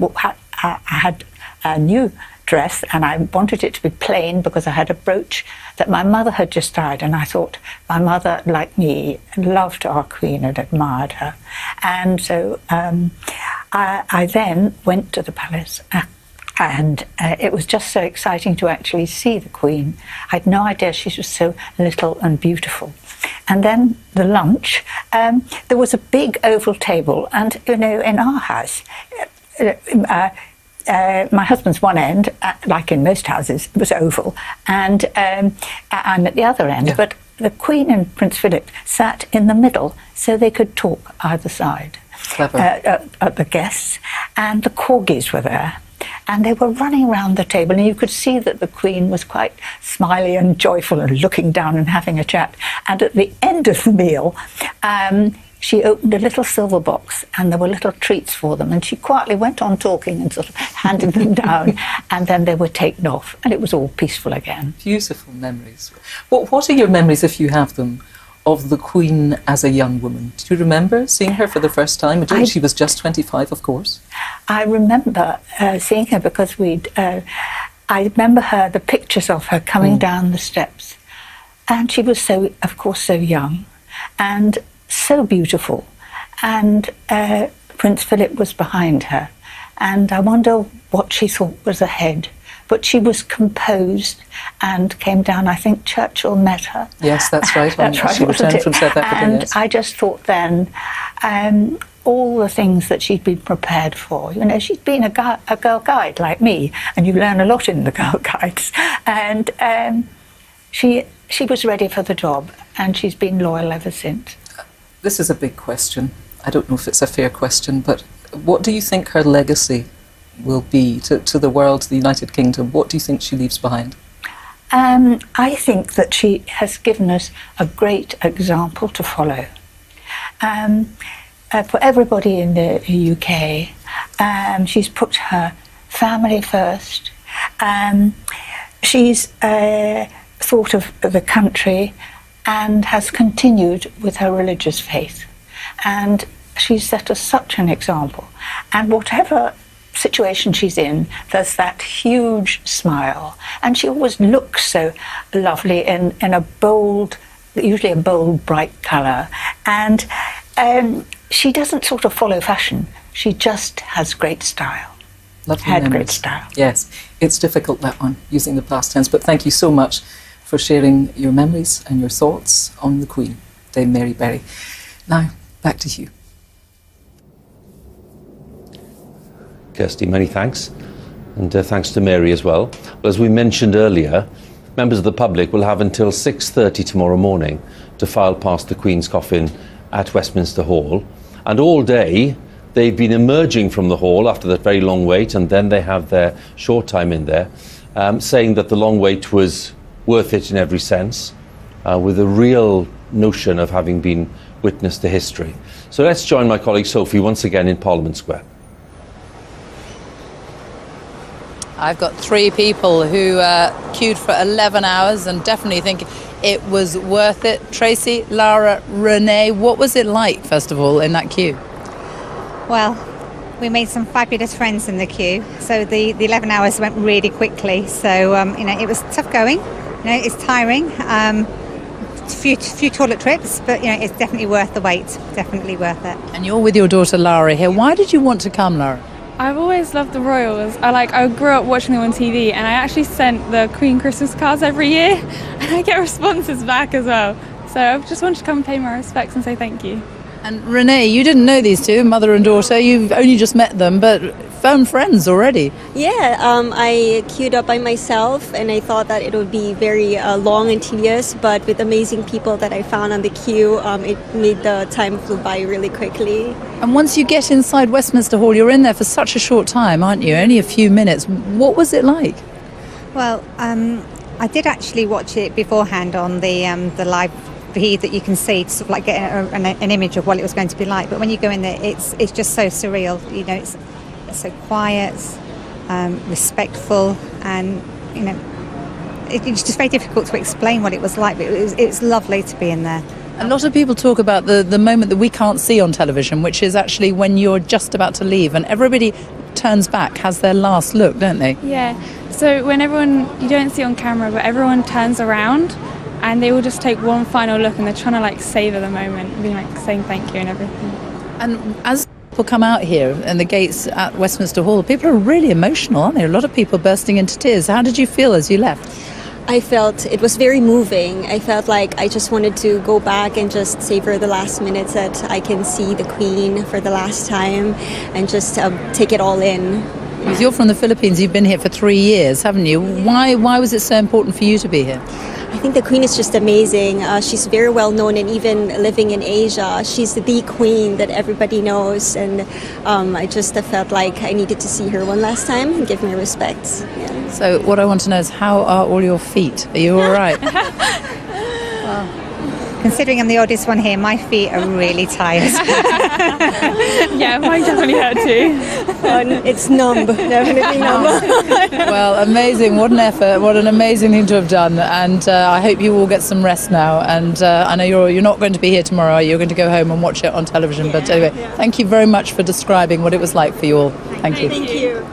had a new dress, and I wanted it to be plain because I had a brooch that my mother had just died. And I thought my mother, like me, loved our Queen and admired her. And so I then went to the palace. And it was just so exciting to actually see the Queen. I had no idea she was so little and beautiful. And then the lunch, there was a big oval table, and you know, in our house, my husband's one end, like in most houses, was oval, and I'm at the other end. Yeah. But the Queen and Prince Philip sat in the middle, so they could talk either side. Clever. At the guests, and the corgis were there. And they were running around the table, and you could see that the Queen was quite smiley and joyful and looking down and having a chat. And at the end of the meal, she opened a little silver box, and there were little treats for them. And she quietly went on talking and sort of handing them down, and then they were taken off, and it was all peaceful again. Beautiful memories. What are your memories, if you have them, of the Queen as a young woman? Do you remember seeing her for the first time? She was just 25, of course. I remember seeing her because I remember the pictures of her coming down the steps. And she was so, of course, so young and so beautiful. And Prince Philip was behind her. And I wonder what she thought was ahead. But she was composed and came down. I think Churchill met her. Yes, that's right. That's right. She returned from South Africa. And yes. I just thought then, all the things that she'd been prepared for. You know, she'd been a girl guide like me, and you learn a lot in the girl guides. And she was ready for the job, and she's been loyal ever since. This is a big question. I don't know if it's a fair question, but what do you think her legacy will be to the world, the United Kingdom? What do you think she leaves behind? I think that she has given us a great example to follow. For everybody in the UK, she's put her family first, She's thought of the country and has continued with her religious faith. And she's set us such an example. And whatever situation she's in, there's that huge smile. And she always looks so lovely in a bold, usually a bold, bright colour. And she doesn't sort of follow fashion. She just has great style. Lovely Had memories. great style. Yes, it's difficult, that one, using the past tense, but thank you so much for sharing your memories and your thoughts on the Queen, Dame Mary Berry. Now, back to you. Kirsty, many thanks. And thanks to Mary as well. Well, as we mentioned earlier, members of the public will have until 6:30 tomorrow morning to file past the Queen's coffin at Westminster Hall. And all day, they've been emerging from the hall after that very long wait, and then they have their short time in there, saying that the long wait was worth it in every sense, with a real notion of having been witness to history. So let's join my colleague Sophie once again in Parliament Square. I've got 3 people who queued for 11 hours and definitely think it was worth it. Tracy, Lara, Renee, what was it like, first of all, in that queue? Well, we made some fabulous friends in the queue, so the 11 hours went really quickly. So, it was tough going. It's tiring. Few toilet trips, but, it's definitely worth the wait. Definitely worth it. And you're with your daughter Lara here. Why did you want to come, Lara? I've always loved the royals. I grew up watching them on TV, and I actually sent the Queen Christmas cards every year, and I get responses back as well. So I just wanted to come and pay my respects and say thank you. And Renee, you didn't know these two, mother and daughter. You've only just met them, but firm friends already. Yeah, I queued up by myself, and I thought that it would be very long and tedious, but with amazing people that I found on the queue, it made the time flew by really quickly. And once you get inside Westminster Hall, you're in there for such a short time, aren't you? Only a few minutes. What was it like? Well, I did actually watch it beforehand on the live feed that you can see, to sort of like get an image of what it was going to be like. But when you go in there, it's just so surreal. It's so quiet, respectful, and it's just very difficult to explain what it was like. But it's lovely to be in there. A lot of people talk about the moment that we can't see on television, which is actually when you're just about to leave, and everybody turns back, has their last look, don't they? Yeah. So when you don't see on camera, but everyone turns around, and they will just take one final look, and they're trying to savor the moment, being saying thank you and everything. And as people come out here and the gates at Westminster Hall, people are really emotional, aren't there? A lot of people bursting into tears. How did you feel as you left? I felt it was very moving. I felt like I just wanted to go back and just savor the last minutes that I can see the Queen for the last time and just take it all in. Because you're from the Philippines, you've been here for 3 years, haven't you? Why was it so important for you to be here? I think the Queen is just amazing. She's very well known, and even living in Asia, she's the Queen that everybody knows. And I just felt like I needed to see her one last time and give my respects. Yeah. So what I want to know is, how are all your feet? Are you all right? Well, considering I'm the oldest one here, my feet are really tired. Yeah, mine definitely hurt too. It's numb, definitely numb. Well, amazing. What an effort. What an amazing thing to have done. And I hope you all get some rest now. And I know you're not going to be here tomorrow. You're going to go home and watch it on television. But anyway, thank you very much for describing what it was like for you all. Thank you. Thank you.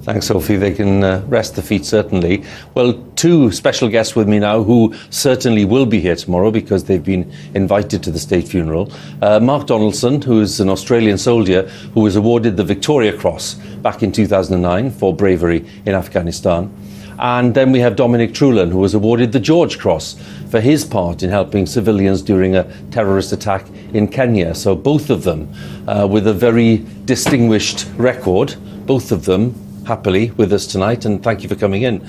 Thanks, Sophie. They can rest the feet, certainly. Well, 2 special guests with me now who certainly will be here tomorrow because they've been invited to the state funeral. Mark Donaldson, who is an Australian soldier who was awarded the Victoria Cross back in 2009 for bravery in Afghanistan. And then we have Dominic Trulin, who was awarded the George Cross for his part in helping civilians during a terrorist attack in Kenya. So both of them with a very distinguished record, both of them happily with us tonight, and thank you for coming in.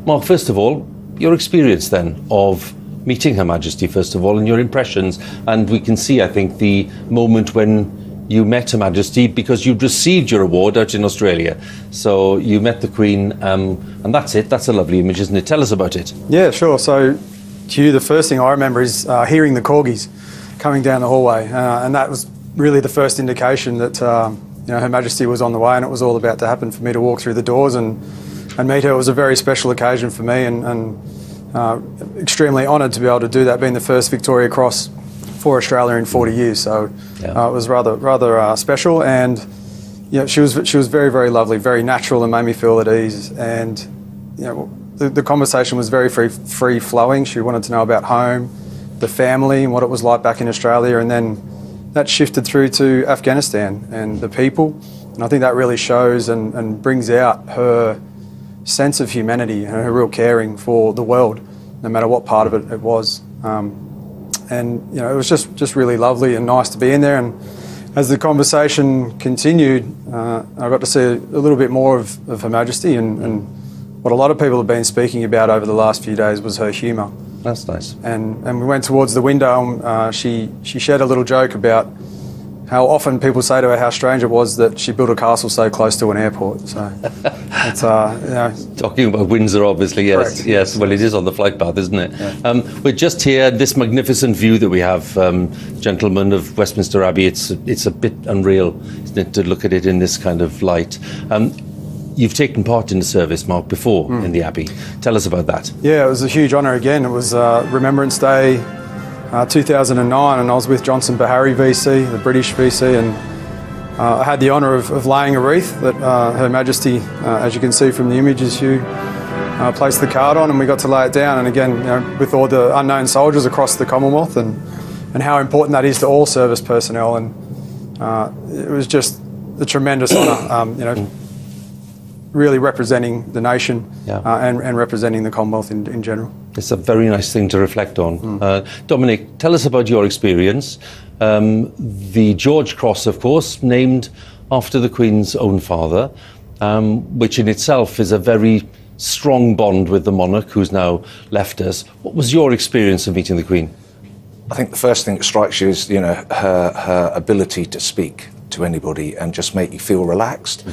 Mark, first of all, your experience then of meeting Her Majesty, first of all, and your impressions. And we can see, I think, the moment when you met Her Majesty because you'd received your award out in Australia. So you met the Queen, and that's it. That's a lovely image, isn't it? Tell us about it. Yeah, sure. So, the first thing I remember is hearing the corgis coming down the hallway, and that was really the first indication that Her Majesty was on the way and it was all about to happen for me to walk through the doors and meet her. It was a very special occasion for me and extremely honoured to be able to do that, being the first Victoria Cross for Australia in 40 years. So it was rather special, and she was very, very lovely, very natural, and made me feel at ease. And the conversation was very free flowing. She wanted to know about home, the family, and what it was like back in Australia, and then that shifted through to Afghanistan and the people. And I think that really shows and brings out her sense of humanity and her real caring for the world, no matter what part of it was. And it was just really lovely and nice to be in there. And as the conversation continued, I got to see a little bit more of Her Majesty, and what a lot of people have been speaking about over the last few days was her humour. That's nice. And we went towards the window, and she shared a little joke about how often people say to her how strange it was that she built a castle so close to an airport. So it's talking about Windsor, obviously, yes. Correct. Yes, well, it is on the flight path, isn't it? Yeah. We're just here, this magnificent view that we have, gentlemen, of Westminster Abbey. It's a bit unreal, isn't it, to look at it in this kind of light. You've taken part in the service, Mark, before in the Abbey. Tell us about that. Yeah, it was a huge honour again. It was Remembrance Day 2009, and I was with Johnson Bahari VC, the British VC, and I had the honour of laying a wreath that Her Majesty, as you can see from the images, Hugh, placed the card on, and we got to lay it down. And again, with all the unknown soldiers across the Commonwealth, and how important that is to all service personnel, and it was just a tremendous honour. Really representing the nation and representing the Commonwealth in general. It's a very nice thing to reflect on. Dominic, tell us about your experience. The George Cross, of course, named after the Queen's own father, which in itself is a very strong bond with the monarch who's now left us. What was your experience of meeting the Queen? I think the first thing that strikes you is, her ability to speak to anybody and just make you feel relaxed.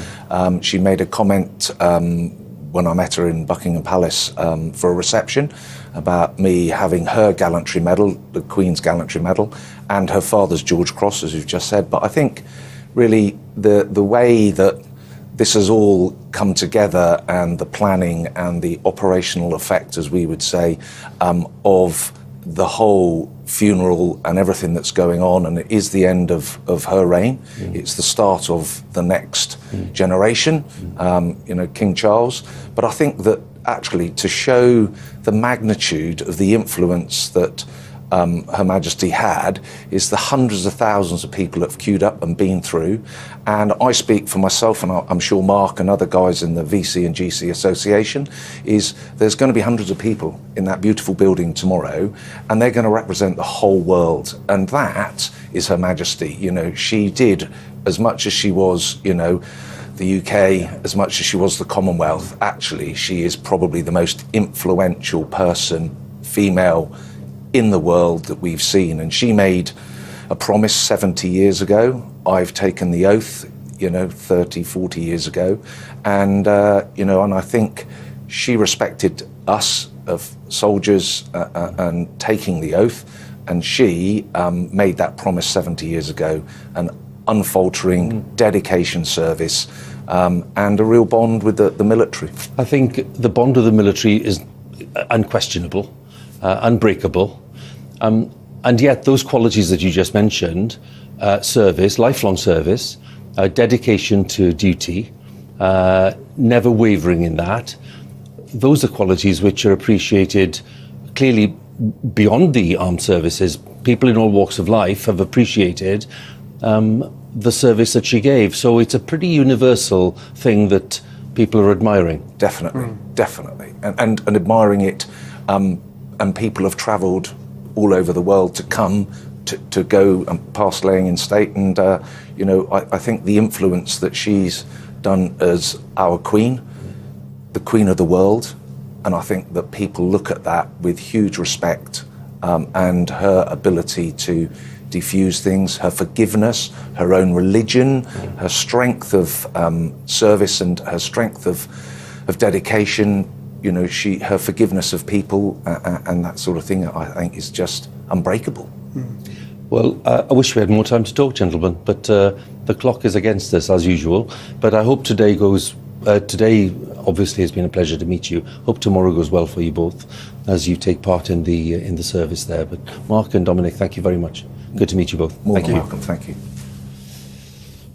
She made a comment when I met her in Buckingham Palace for a reception about me having her gallantry medal, the Queen's gallantry medal, and her father's George Cross, as you've just said. But I think really the way that this has all come together, and the planning and the operational effect, as we would say, of the whole funeral and everything that's going on, and it is the end of her reign. It's the start of the next generation, King Charles. But I think that actually to show the magnitude of the influence that Her Majesty had is the hundreds of thousands of people that have queued up and been through. And I speak for myself, and I'm sure Mark and other guys in the VC and GC Association, is there's going to be hundreds of people in that beautiful building tomorrow, and they're going to represent the whole world. And that is Her Majesty. She did as much as she was, the UK, as much as she was the Commonwealth. Actually, she is probably the most influential person, female, in the world that we've seen. And she made a promise 70 years ago. I've taken the oath, 30, 40 years ago. And, and I think she respected us of soldiers and taking the oath. And she made that promise 70 years ago, an unfaltering dedication service and a real bond with the military. I think the bond with the military is unquestionable, unbreakable. And yet those qualities that you just mentioned, service, lifelong service, dedication to duty, never wavering in that, those are qualities which are appreciated clearly beyond the armed services. People in all walks of life have appreciated the service that she gave. So it's a pretty universal thing that people are admiring. Definitely, definitely. And admiring it, and people have travelled all over the world to come to go and pass laying in state. And, I think the influence that she's done as our Queen, the Queen of the world, and I think that people look at that with huge respect, and her ability to diffuse things, her forgiveness, her own religion, her strength of service and her strength of dedication, her forgiveness of people and that sort of thing, I think is just unbreakable. Well, I wish we had more time to talk, gentlemen, but the clock is against us as usual. But I hope today obviously has been a pleasure to meet you. Hope tomorrow goes well for you both as you take part in the service there. But Mark and Dominic, thank you very much. Good to meet you both. Thank you. Welcome. Thank you.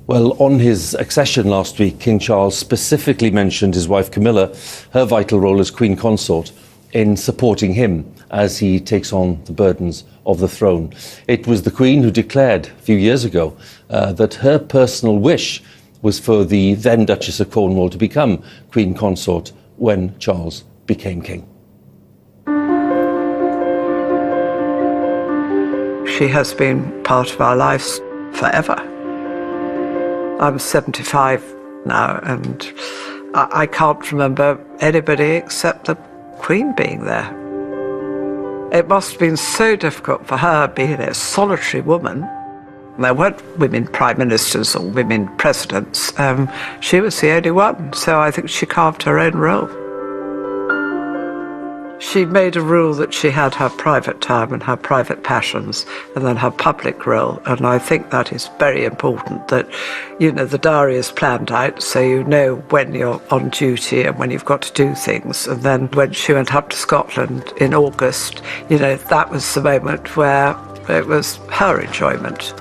Well, on his accession last week, King Charles specifically mentioned his wife Camilla, her vital role as Queen Consort in supporting him as he takes on the burdens of the throne. It was the Queen who declared a few years ago that her personal wish was for the then Duchess of Cornwall to become Queen Consort when Charles became king. She has been part of our lives forever. I'm 75 now, and I can't remember anybody except the Queen being there. It must have been so difficult for her being a solitary woman. There weren't women prime ministers or women presidents. She was the only one, so I think she carved her own role. She made a rule that she had her private time and her private passions and then her public role, and I think that is very important that, you know, the diary is planned out so you know when you're on duty and when you've got to do things. And then when she went up to Scotland in August, you know, that was the moment where it was her enjoyment.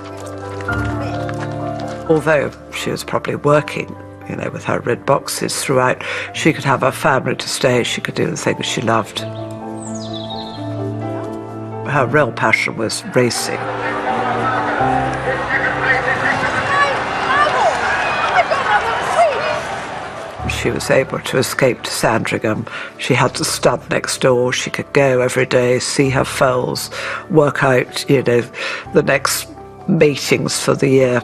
Although she was probably working, you know, with her red boxes throughout, she could have her family to stay, she could do the things she loved. Her real passion was racing. She was able to escape to Sandringham. She had the stud next door. She could go every day, see her foals, work out, you know, the next meetings for the year.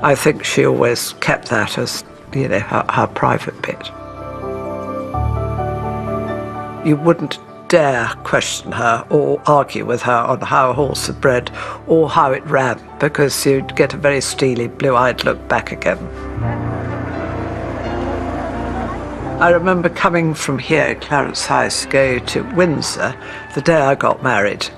I think she always kept that as, you know, her private bit. You wouldn't dare question her or argue with her on how a horse had bred or how it ran, because you'd get a very steely, blue-eyed look back again. I remember coming from here, Clarence House, to go to Windsor the day I got married,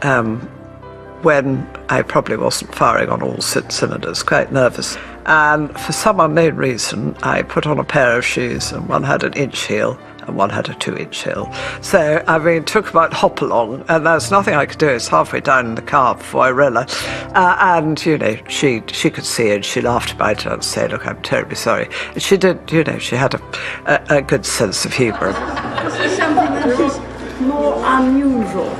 when I probably wasn't firing on all cylinders, quite nervous. And for some unknown reason, I put on a pair of shoes, and one had an inch heel and one had a 2-inch heel. So, I mean, it took about hop along, and there's nothing I could do. It's halfway down in the car before I realised. And, you know, she could see it, and she laughed about it and said, look, I'm terribly sorry. And she did, you know, she had a good sense of humour. Something that is more unusual.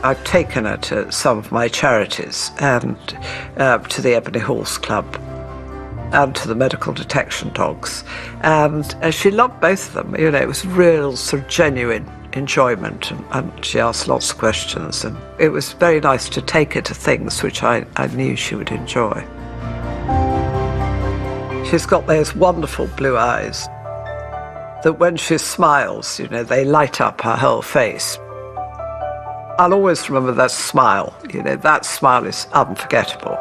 I've taken her to some of my charities and to the Ebony Horse Club and to the medical detection dogs. And she loved both of them. You know, it was real sort of genuine enjoyment, and she asked lots of questions. And it was very nice to take her to things which I knew she would enjoy. She's got those wonderful blue eyes that when she smiles, you know, they light up her whole face. I'll always remember that smile. You know, that smile is unforgettable.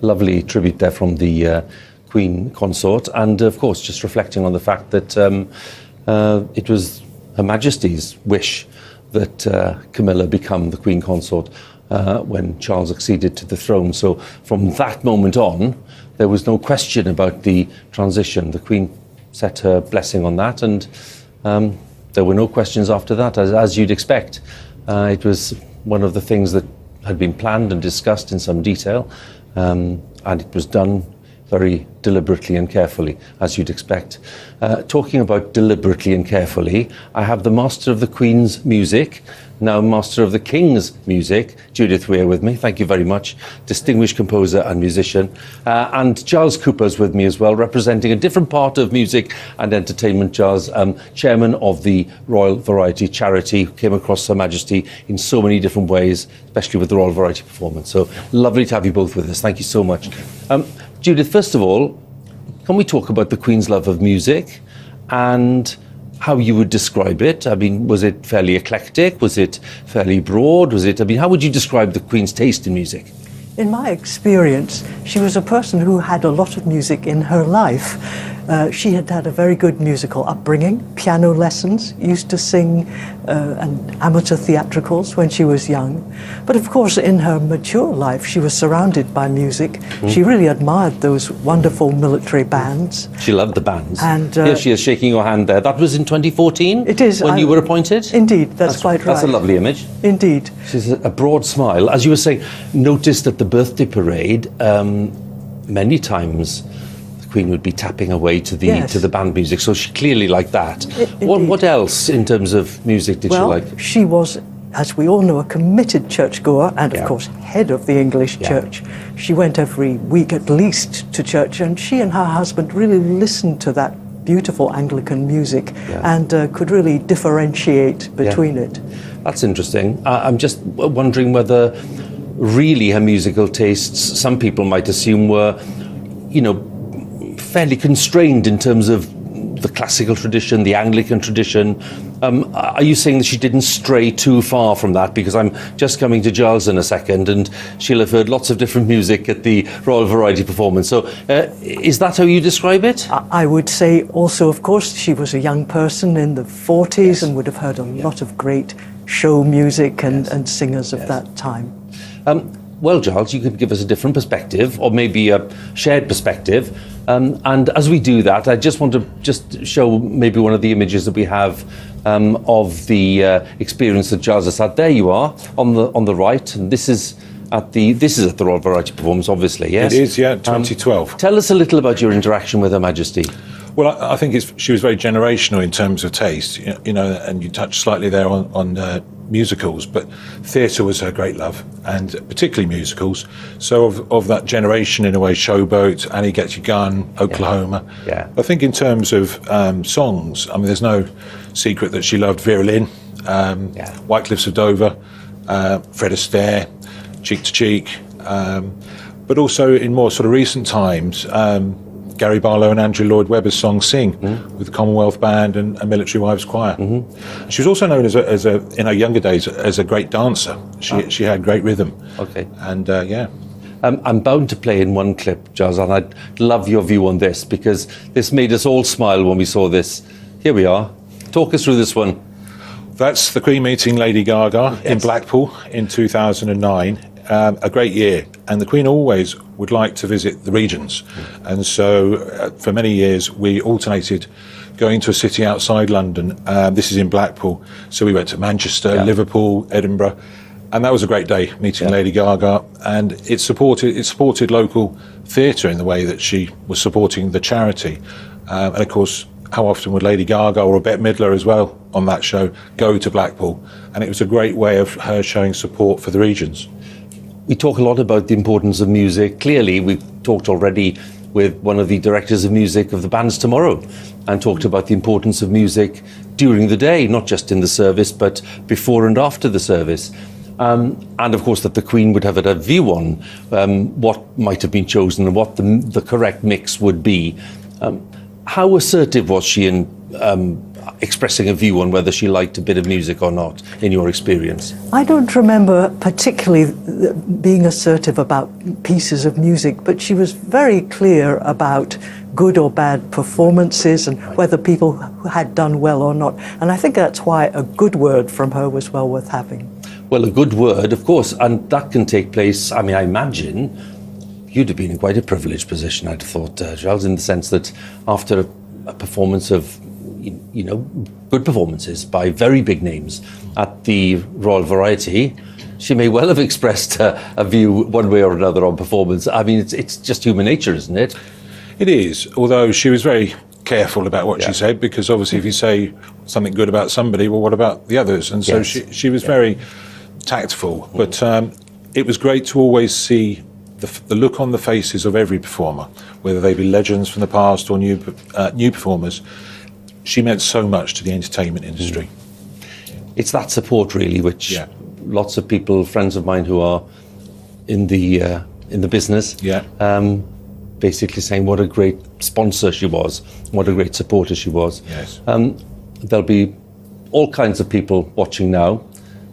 Lovely tribute there from the Queen Consort, and of course just reflecting on the fact that it was Her Majesty's wish that Camilla become the Queen Consort when Charles acceded to the throne. So from that moment on, there was no question about the transition. The Queen set her blessing on that, and there were no questions after that, as you'd expect. It was one of the things that had been planned and discussed in some detail, and it was done very deliberately and carefully, as you'd expect. Talking about deliberately and carefully, I have the Master of the Queen's music, now Master of the King's music, Judith Weir, with me. Thank you very much. Distinguished composer and musician. And Giles Cooper's with me as well, representing a different part of music and entertainment. Giles, chairman of the Royal Variety Charity, who came across Her Majesty in so many different ways, especially with the Royal Variety performance. So lovely to have you both with us. Thank you so much. Judith, first of all, can we talk about the Queen's love of music and how you would describe it? I mean, was it fairly eclectic? Was it fairly broad? How would you describe the Queen's taste in music? In my experience, she was a person who had a lot of music in her life. She had had a very good musical upbringing, piano lessons, used to sing and amateur theatricals when she was young. But of course, in her mature life, she was surrounded by music. She really admired those wonderful military bands. She loved the bands. And here she is shaking your hand there. That was in 2014? It is. When you were appointed? Indeed, that's quite right. That's a lovely image. Indeed. She's a broad smile. As you were saying, noticed at the birthday parade, many times the Queen would be tapping away to the band music, so she clearly liked that. What else in terms of music did she like? Well, she was, as we all know, a committed churchgoer and, of course, head of the English Church. She went every week at least to church, and she and her husband really listened to that beautiful Anglican music and could really differentiate between it. That's interesting. I'm just wondering whether really her musical tastes, some people might assume, were, you know, fairly constrained in terms of the classical tradition, the Anglican tradition. Are you saying that she didn't stray too far from that? Because I'm just coming to Giles in a second, and she'll have heard lots of different music at the Royal Variety Performance. So is that how you describe it? I would say also, of course, she was a young person in the 40s and would have heard a lot of great show music and singers of that time. Well, Giles, you could give us a different perspective, or maybe a shared perspective. And as we do that, I just want to show maybe one of the images that we have of the experience that Giles has had. There you are on the right, and this is at the Royal Variety Performance, obviously. Yes, it is. Yeah, 2012. Tell us a little about your interaction with Her Majesty. Well, I think she was very generational in terms of taste, you know, and you touched slightly there on musicals, but theatre was her great love, and particularly musicals. So of that generation, in a way, Showboat, Annie Gets Your Gun, Oklahoma. Yeah. I think in terms of songs, I mean, there's no secret that she loved Vera Lynn, White Cliffs of Dover, Fred Astaire, Cheek to Cheek, but also in more sort of recent times, Gary Barlow and Andrew Lloyd Webber's song Sing with the Commonwealth Band and Military Wives Choir. She was also known as a in her younger days as a great dancer. She had great rhythm. Okay. And I'm bound to play in one clip, Giles, and I'd love your view on this, because this made us all smile when we saw this. Here we are. Talk us through this one. That's the Queen meeting Lady Gaga in Blackpool in 2009. A great year, and the Queen always would like to visit the regions, and so for many years we alternated going to a city outside London. This is in Blackpool, so we went to Manchester, Liverpool, Edinburgh, and that was a great day meeting Lady Gaga, and it supported local theatre in the way that she was supporting the charity, and of course, how often would Lady Gaga or Bette Midler as well on that show go to Blackpool, and it was a great way of her showing support for the regions. We talk a lot about the importance of music. Clearly, we've talked already with one of the directors of music of the bands tomorrow, and talked about the importance of music during the day, not just in the service, but before and after the service. And of course, that the Queen would have a view on what might have been chosen and what the correct mix would be. How assertive was she in expressing a view on whether she liked a bit of music or not, in your experience? I don't remember particularly being assertive about pieces of music, but she was very clear about good or bad performances and whether people had done well or not. And I think that's why a good word from her was well worth having. Well, a good word, of course, and that can take place, I mean, I imagine you'd have been in quite a privileged position, I'd have thought, Giles, in the sense that after a performance of, you know, good performances by very big names at the Royal Variety, she may well have expressed a view one way or another on performance. I mean, it's just human nature, isn't it? It is, although she was very careful about what she said, because obviously if you say something good about somebody, well, what about the others? And so she was very tactful, but it was great to always see the look on the faces of every performer, whether they be legends from the past or new performers. She meant so much to the entertainment industry. It's that support, really, which lots of people, friends of mine who are in the business, basically saying what a great sponsor she was, what a great supporter she was. Yes. There'll be all kinds of people watching now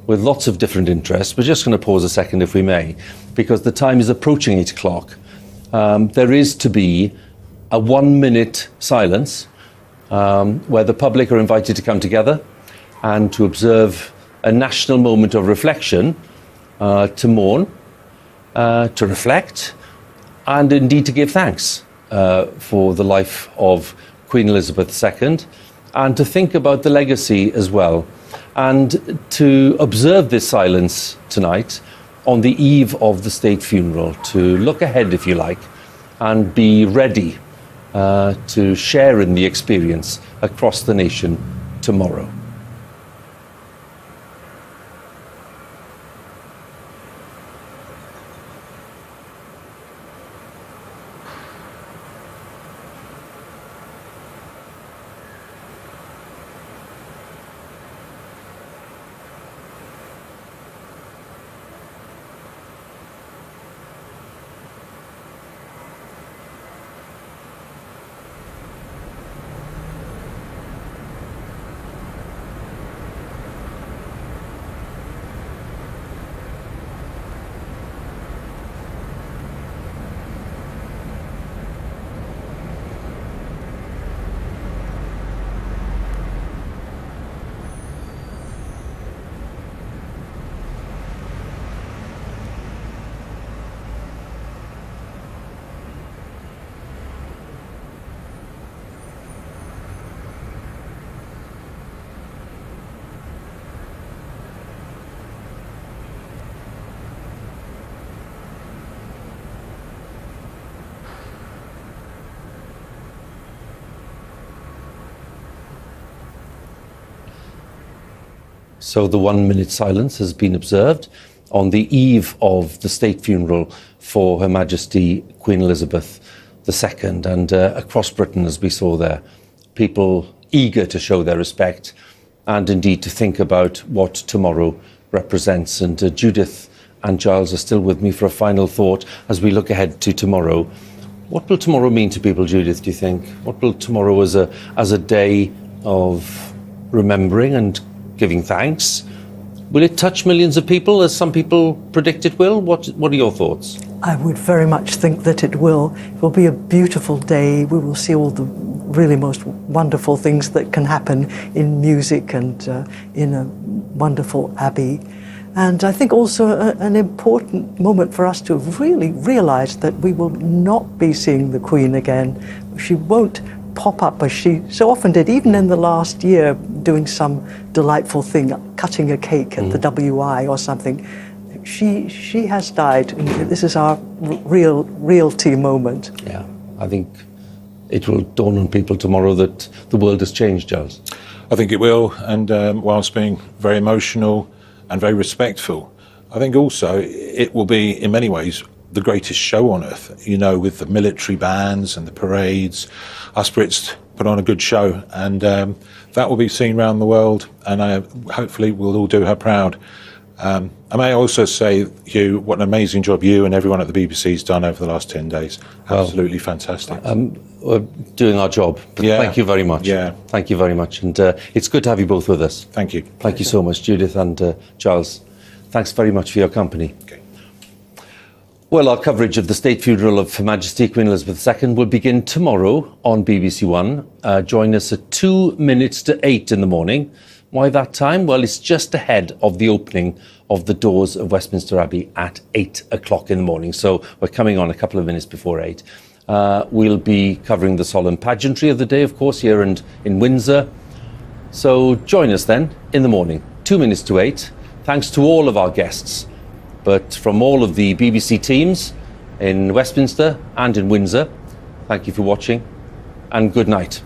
with lots of different interests. We're just going to pause a second, if we may, because the time is approaching 8 o'clock. There is to be a 1-minute silence where the public are invited to come together and to observe a national moment of reflection, to mourn, to reflect, and indeed to give thanks for the life of Queen Elizabeth II, and to think about the legacy as well, and to observe this silence tonight on the eve of the state funeral, to look ahead, if you like, and be ready to share in the experience across the nation tomorrow. So the 1-minute silence has been observed on the eve of the state funeral for Her Majesty Queen Elizabeth II, and across Britain, as we saw there, people eager to show their respect and indeed to think about what tomorrow represents. And Judith and Giles are still with me for a final thought as we look ahead to tomorrow. What will tomorrow mean to people, Judith, do you think? What will tomorrow as a day of remembering and giving thanks? Will it touch millions of people, as some people predict it will? What are your thoughts? I would very much think that it will. It will be a beautiful day. We will see all the really most wonderful things that can happen in music and in a wonderful abbey. And I think also an important moment for us to really realise that we will not be seeing the Queen again. She won't pop up as she so often did, even in the last year, doing some delightful thing, cutting a cake at the WI or something. She has died, and this is our realty moment. Yeah, I think it will dawn on people tomorrow that the world has changed, Giles. I think it will, and whilst being very emotional and very respectful, I think also it will be, in many ways, the greatest show on earth, you know, with the military bands and the parades. Us Brits put on a good show, and that will be seen around the world, and hopefully we'll all do her proud. I may also say, Hugh, what an amazing job you and everyone at the BBC's done over the last 10 days. Absolutely fantastic. We're doing our job. Yeah. Thank you very much. Yeah. Thank you very much. And it's good to have you both with us. Thank you. Thank you so much, Judith and Giles. Thanks very much for your company. Okay. Well, our coverage of the state funeral of Her Majesty Queen Elizabeth II will begin tomorrow on BBC One. Join us at 8 in the morning. Why that time? Well, it's just ahead of the opening of the doors of Westminster Abbey at 8 o'clock in the morning. So we're coming on a couple of minutes before 8. We'll be covering the solemn pageantry of the day, of course, here and in Windsor. So join us then in the morning, 8. Thanks to all of our guests, but from all of the BBC teams in Westminster and in Windsor, thank you for watching and good night.